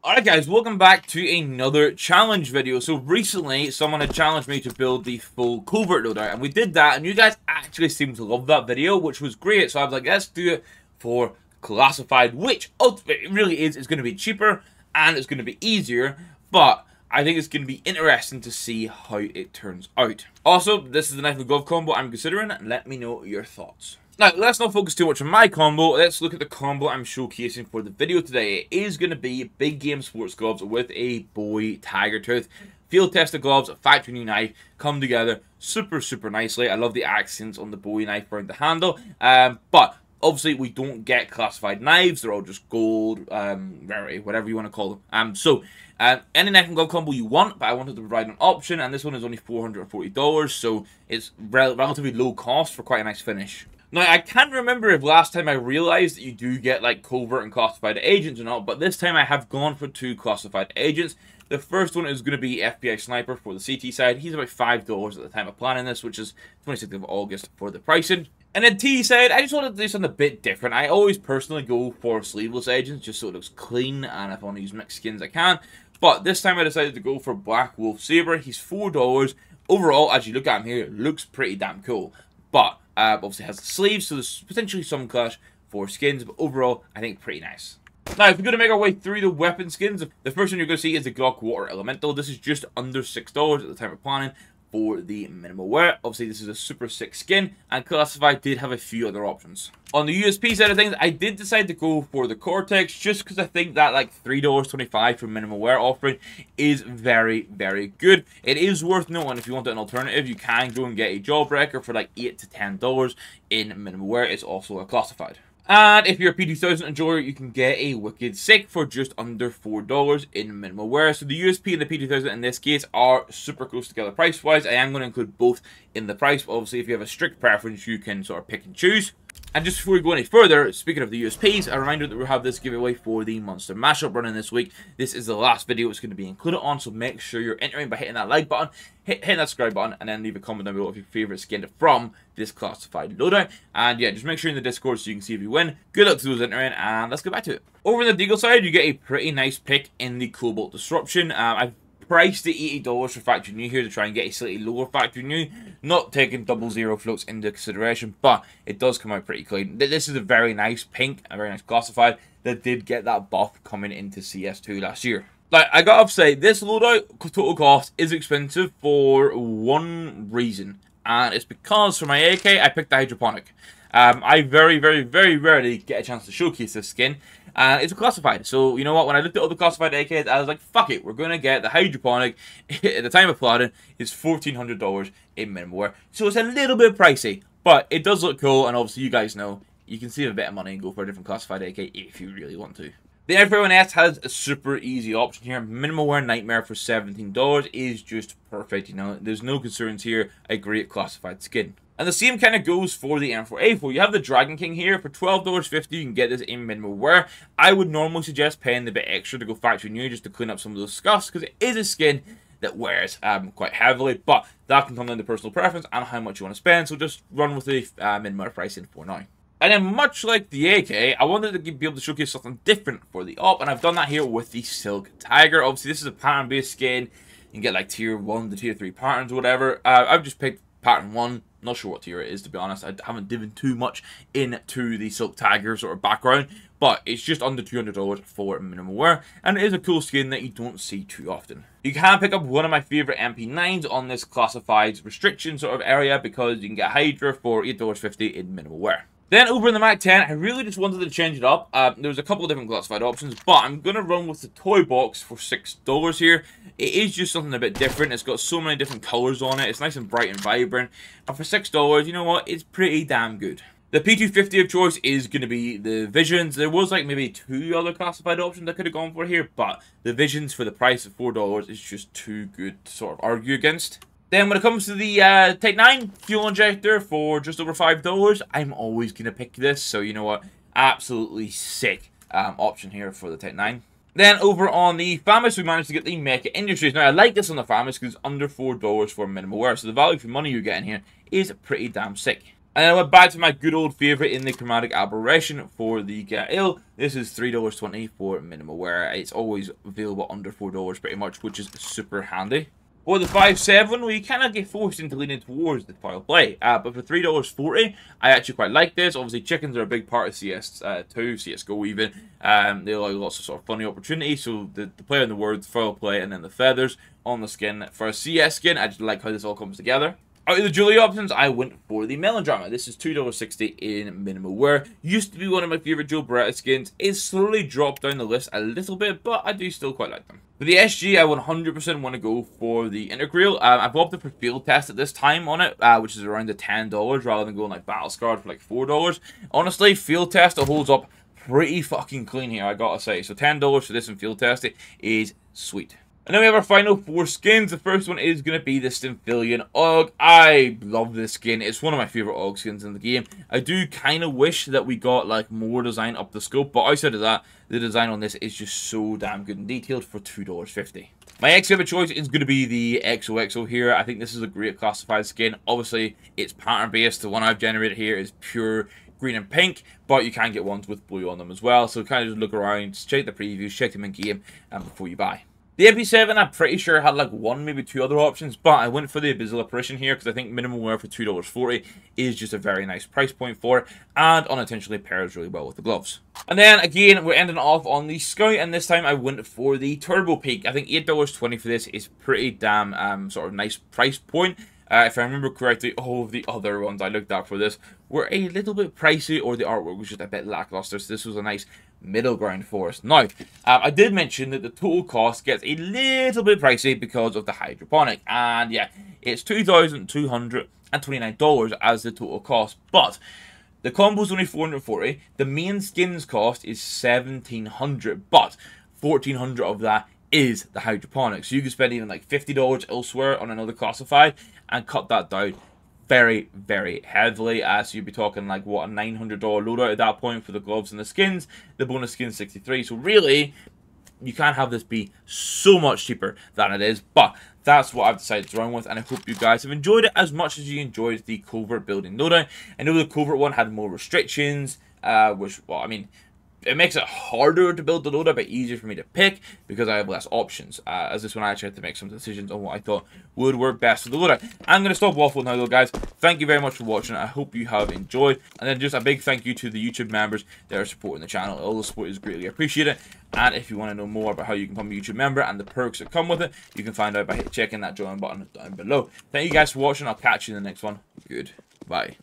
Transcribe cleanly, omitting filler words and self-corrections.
Alright guys, welcome back to another challenge video. So recently, someone had challenged me to build the full covert loadout, and we did that, and you guys actually seemed to love that video, which was great. So I was like, let's do it for Classified, which ultimately really is going to be cheaper, and it's going to be easier, but I think it's going to be interesting to see how it turns out. Also, this is the knife and glove combo I'm considering. Let me know your thoughts. Now, let's not focus too much on my combo. Let's look at the combo I'm showcasing for the video today. It is going to be big game sports gloves with a bowie tiger tooth. Field tested gloves, factory new knife, come together super nicely. I love the accents on the bowie knife around the handle. But obviously, we don't get classified knives. They're all just gold, rarity, whatever you want to call them. Any knife and glove combo you want, but I wanted to provide an option, and this one is only $440, so it's relatively low cost for quite a nice finish. Now, I can't remember if last time I realized that you do get, like, covert and classified agents or not, but this time I have gone for two classified agents. The first one is going to be FBI Sniper for the CT side. He's about $5 at the time of planning this, which is 26th of August for the pricing. And then T side, I just wanted to do something a bit different. I always personally go for sleeveless agents, just so it looks clean, and if I want to use mixed skins, I can. But this time I decided to go for Black Wolf Saber. He's $4. Overall, as you look at him here, it looks pretty damn cool. But obviously has the sleeves, so there's potentially some clash for skins, but overall, I think pretty nice. Now, if we're going to make our way through the weapon skins, the first one you're going to see is the Glock Water Elemental. This is just under $6 at the time of planning for the minimal wear. Obviously, this is a super sick skin, and Classified did have a few other options. On the USP side of things, I did decide to go for the Cortex, just because I think that like $3.25 for minimal wear offering is very good. It is worth noting, if you want an alternative, you can go and get a Jawbreaker for like $8 to $10 in minimal wear. It's also a Classified. And if you're a P2000 enjoyer, you can get a Wicked Sick for just under $4 in minimal wear. So the USP and the P2000 in this case are super close together price-wise. I am going to include both in the price, but obviously if you have a strict preference, you can sort of pick and choose. And just before we go any further, speaking of the USPs, a reminder that we have this giveaway for the Monster Mashup running this week. This is the last video it's going to be included on, so make sure you're entering by hitting that like button, hitting that subscribe button, and then leave a comment down below of your favourite skin from this Classified loadout. And yeah, just make sure you're in the Discord so you can see if you win. Good luck to those entering, and let's get back to it. Over on the Deagle side, you get a pretty nice pick in the Cobalt Disruption. I've priced at $80 for factory new here to try and get a slightly lower factory new, not taking 00 floats into consideration, but it does come out pretty clean. This is a very nice pink, a very nice Classified that did get that buff coming into CS2 last year. Like, I gotta say, this loadout total cost is expensive for one reason, and it's because for my AK I picked the hydroponic. I very rarely get a chance to showcase this skin, and it's a Classified. So, you know what, when I looked at other Classified AKs, I was like, fuck it, we're going to get the hydroponic. At the time of plotting, it's $1,400 in minimal wear. So it's a little bit pricey, but it does look cool, and obviously you guys know, you can save a bit of money and go for a different Classified AK if you really want to. The Everyone S has a super easy option here. Minimal wear Nightmare for $17 is just perfect, you know. There's no concerns here. A great Classified skin. And the same kind of goes for the M4A4. You have the Dragon King here. For $12.50, you can get this in minimal wear. I would normally suggest paying the bit extra to go factory new just to clean up some of those scuffs, because it is a skin that wears quite heavily, but that can come down to personal preference and how much you want to spend, so just run with the minimal pricing for now. And then, much like the AK, I wanted to be able to showcase something different for the op, and I've done that here with the Silk Tiger. Obviously, this is a pattern-based skin. You can get like tier 1 to tier 3 patterns or whatever. I've just picked pattern 1. Not sure what tier it is, to be honest. I haven't dived too much into the Silk Tiger sort of background, but it's just under $200 for minimal wear, and it is a cool skin that you don't see too often. You can pick up one of my favourite MP9s on this Classified restriction sort of area, because you can get Hydra for $8.50 in minimal wear. Then over in the Mac 10, I really just wanted to change it up. There's a couple of different Classified options, but I'm going to run with the toy box for $6 here. It is just something a bit different. It's got so many different colours on it. It's nice and bright and vibrant. And for $6, you know what? It's pretty damn good. The P250 of choice is going to be the Visions. There was like maybe 2 other Classified options I could have gone for here, but the Visions for the price of $4 is just too good to sort of argue against. Then when it comes to the Type 9 fuel injector for just over $5, I'm always going to pick this. So you know what? Absolutely sick option here for the Type 9. Then over on the FAMAS, we managed to get the Mecha Industries. Now I like this on the FAMAS because it's under $4 for minimal wear. So the value for money you're getting here is pretty damn sick. And I went back to my good old favourite in the Chromatic Aberration for the Gael. This is $3.20 for minimal wear. It's always available under $4 pretty much, which is super handy. For the 5.7, we kind of get forced into leaning towards the foul play. But for $3.40, I actually quite like this. Obviously, chickens are a big part of CS2, CSGO even. They allow lots of sort of funny opportunities. So the play on the words, foul play, and then the feathers on the skin. For a CS skin, I just like how this all comes together. Out of the jewelry options, I went for the Melodrama. This is $2.60 in minimal wear. Used to be one of my favourite Joe Beretta skins. It's slowly dropped down the list a little bit, but I do still quite like them. For the SG, I 100% want to go for the Intergrail. I've opted for field test at this time on it, which is around the $10 rather than going like Battle Scarred for like $4. Honestly, field test, it holds up pretty fucking clean here, I gotta say. So $10 for this in field test is sweet. And then we have our final 4 skins. The first one is going to be the Stymphalian Og. I love this skin. It's one of my favourite Og skins in the game. I do kind of wish that we got like more design up the scope, but outside of that, the design on this is just so damn good and detailed for $2.50. My exhibit choice is going to be the XOXO here. I think this is a great classified skin. Obviously, it's pattern based. The one I've generated here is pure green and pink, but you can get ones with blue on them as well. So kind of just look around, check the previews, check them in game before you buy. The MP7, I'm pretty sure had like 1, maybe 2 other options, but I went for the Abyssal Apparition here because I think minimal wear for $2.40 is just a very nice price point for it, and unintentionally pairs really well with the gloves. And then again, we're ending off on the Scout, and this time I went for the Turbo Peak. I think $8.20 for this is pretty damn sort of nice price point. If I remember correctly, all of the other ones I looked at for this were a little bit pricey, or the artwork was just a bit lackluster, so this was a nice middle ground for us. Now, I did mention that the total cost gets a little bit pricey because of the hydroponic, and yeah, it's $2,229 as the total cost, but the combo's only $440. The main skins cost is $1,700, but $1,400 of that is the hydroponic. So you can spend even like $50 elsewhere on another classified and cut that down very, very heavily. So you'd be talking like, what, a $900 loadout at that point for the gloves and the skins. The bonus skin 63. So really, you can't have this be so much cheaper than it is. But that's what I've decided to run with, and I hope you guys have enjoyed it as much as you enjoyed the covert building loadout. I know the covert one had more restrictions, which, well, I mean, it makes it harder to build the loadout, but easier for me to pick because I have less options. As this one, I actually had to make some decisions on what I thought would work best for the loadout. I'm going to stop waffling now, though, guys. Thank you very much for watching. I hope you have enjoyed. And then just a big thank you to the YouTube members that are supporting the channel. All the support is greatly appreciated. And if you want to know more about how you can become a YouTube member and the perks that come with it, you can find out by checking that join button down below. Thank you guys for watching. I'll catch you in the next one. Goodbye.